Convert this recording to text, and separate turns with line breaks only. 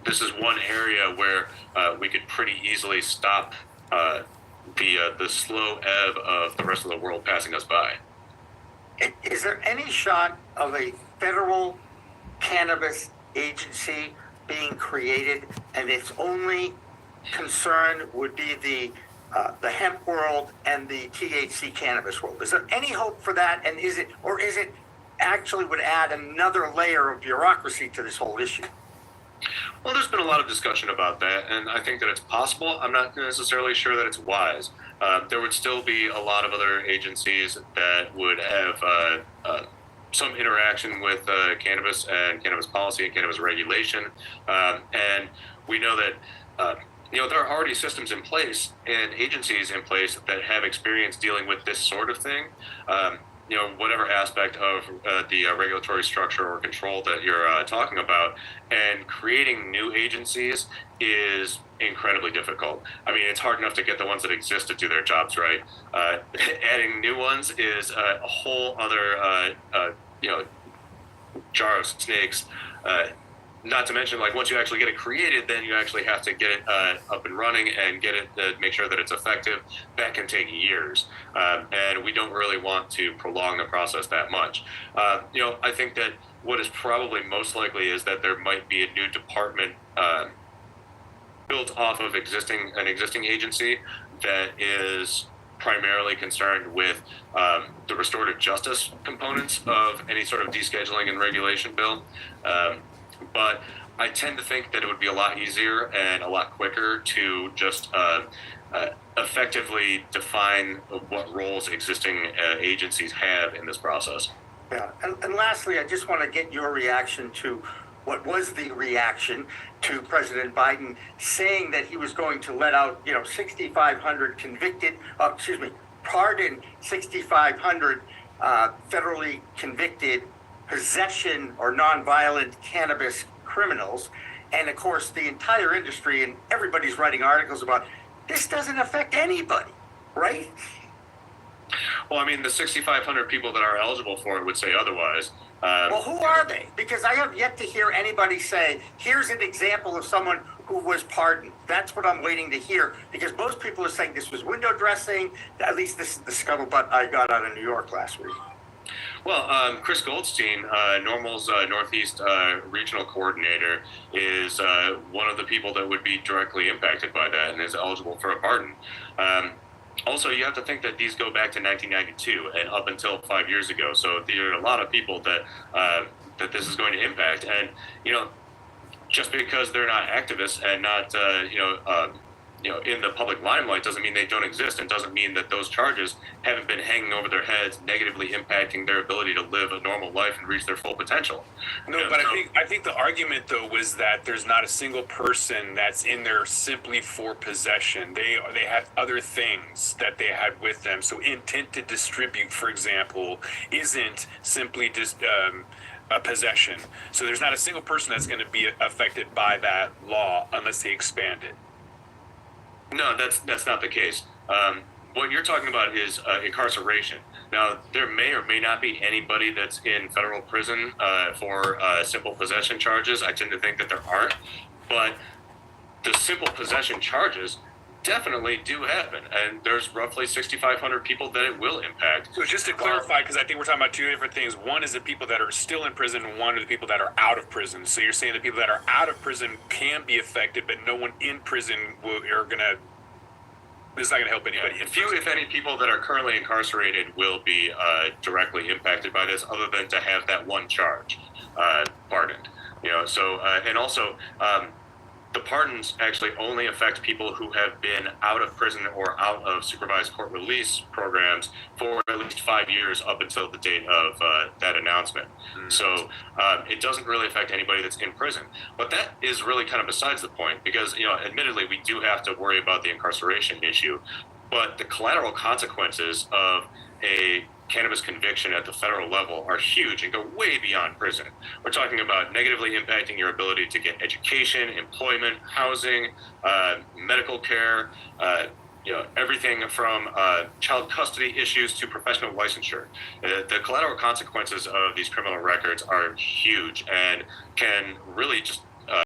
this is one area where we could pretty easily stop the slow ebb of the rest of the world passing us by.
Is there any shot of a federal cannabis agency being created, and its only concern would be the hemp world and the THC cannabis world? Is there any hope for that? And is it actually would add another layer of bureaucracy to this whole issue?
Well, there's been a lot of discussion about that, and I think that it's possible. I'm not necessarily sure that it's wise. There would still be a lot of other agencies that would have some interaction with cannabis and cannabis policy and cannabis regulation. And we know that there are already systems in place and agencies in place that have experience dealing with this sort of thing. Whatever aspect of the regulatory structure or control that you're talking about, and creating new agencies is incredibly difficult. I mean, it's hard enough to get the ones that exist to do their jobs right. Adding new ones is a whole other, jar of snakes. Not to mention, like, once you actually get it created, then you actually have to get it up and running and get it, make sure that it's effective. That can take years, and we don't really want to prolong the process that much. I think that what is probably most likely is that there might be a new department built off of an existing agency that is primarily concerned with the restorative justice components of any sort of descheduling and regulation bill. But I tend to think that it would be a lot easier and a lot quicker to just effectively define what roles existing agencies have in this process.
Yeah, and lastly, I just want to get your reaction to what was the reaction to President Biden saying that he was going to let out, 6,500 pardon 6,500 federally convicted possession or nonviolent cannabis criminals. And of course, the entire industry and everybody's writing articles about this doesn't affect anybody, right?
Well, I mean, the 6,500 people that are eligible for it would say otherwise.
Well, who are they? Because I have yet to hear anybody say, here's an example of someone who was pardoned. That's what I'm waiting to hear, because most people are saying this was window dressing. At least this is the scuttlebutt I got out of New York last week.
Well, Chris Goldstein, NORML's Northeast Regional Coordinator, is one of the people that would be directly impacted by that and is eligible for a pardon. Also, you have to think that these go back to 1992 and up until 5 years ago. So there are a lot of people that that this is going to impact. And, just because they're not activists and not, in the public limelight doesn't mean they don't exist, and doesn't mean that those charges haven't been hanging over their heads, negatively impacting their ability to live a normal life and reach their full potential.
No, but I think the argument though was that there's not a single person that's in there simply for possession. They have other things that they had with them. So intent to distribute, for example, isn't simply just a possession. So there's not a single person that's going to be affected by that law unless they expand it.
No, that's not the case. What you're talking about is incarceration. Now, there may or may not be anybody that's in federal prison for simple possession charges. I tend to think that there aren't, but the simple possession charges definitely do happen, and there's roughly 6,500 people that it will impact.
So just to clarify, because I think we're talking about two different things. One is the people that are still in prison, and one are the people that are out of prison. So you're saying the people that are out of prison can be affected, but no one in prison are going to, it's not going to help anybody.
Yeah, few, if any, people that are currently incarcerated will be directly impacted by this, other than to have that one charge pardoned. And also, the pardons actually only affect people who have been out of prison or out of supervised court release programs for at least 5 years up until the date of that announcement. Mm-hmm. So it doesn't really affect anybody that's in prison. But that is really kind of besides the point, because, admittedly, we do have to worry about the incarceration issue. But the collateral consequences of a cannabis conviction at the federal level are huge and go way beyond prison. We're talking about negatively impacting your ability to get education, employment, housing, medical care, everything from child custody issues to professional licensure. The collateral consequences of these criminal records are huge and can really just